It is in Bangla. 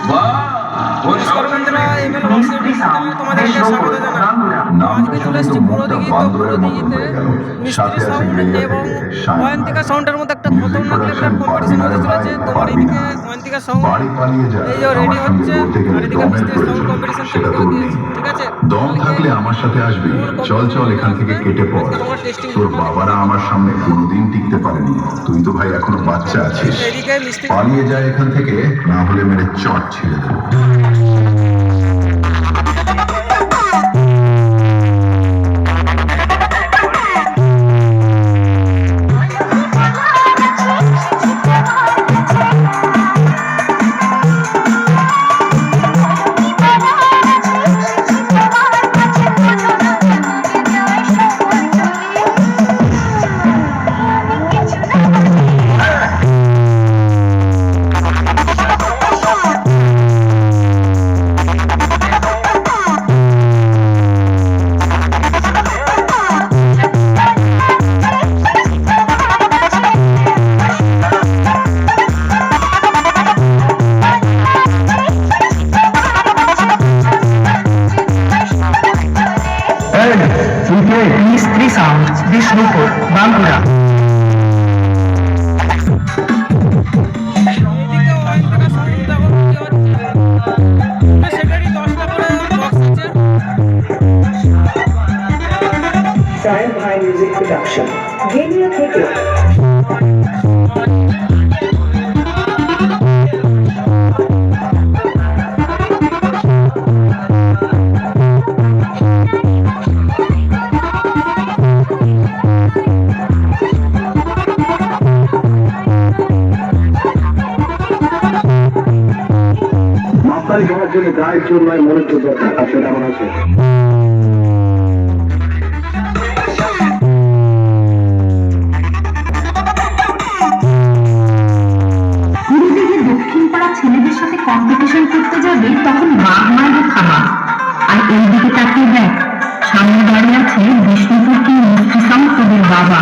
নমস্কার বন্ধুরা, এমএল বক্সের চ্যানেলে তোমাদেরকে স্বাগত জানাই। আজকে চলে এসেছি পুরো দিঘি। তো পুরো দিঘিতে মিস্ত্রি সাউন্ড এবং অয়ন্তিকা সাউন্ডের মধ্যে একটা খতরনাক লেভেলের কম্পিটিশন হতে চলেছে। তোমার এদিকে অয়ন্তিকা সাউন্ড এই যে রেডি হচ্ছে, আর এদিকে মিস্ত্রি সাউন্ড কম্পিটিশন চালু করে দিয়েছে। ঠিক আছে, দম থাকলে আমার সাথে আসবি। চল চল এখান থেকে কেটে পড়। তোর বাবারা আমার সামনে কোনোদিন টিকতে পারেনি। তুই তো ভাই এখনো বাচ্চা আছিস। এদিকে মিস্ত্রি পালিয়ে যায় এখান থেকে, না হলে মেরে চট ছেড়ে দেবো। মিস্ত্রি সাউন্ড, বিষ্ণুপুর, বাঁকুড়া। এদিকে অয়ন্তিকা সাউন্ড যখন কি হচ্ছে, সেটারই 10টা করে বক্স আছে। সায়েন্স হাই মিউজিক প্রোডাকশন, গেনিয়া থেকে। মাস্টারি করার জন্য গায়ের জোর নয়, মনের জোর দরকার। আর সেটা আমার আছে। দক্ষিণ পাড়া ছেলেদের সাথে কম্পিটিশন করতে যাবে, তখন বাঘ মারবে খামা। আর এইদিকে তাকিয়ে দেখ, সামনে দাঁড়িয়ে আছে বিষ্ণুপুর কি মিস্ত্রি সাউন্ড তোদের বাবা।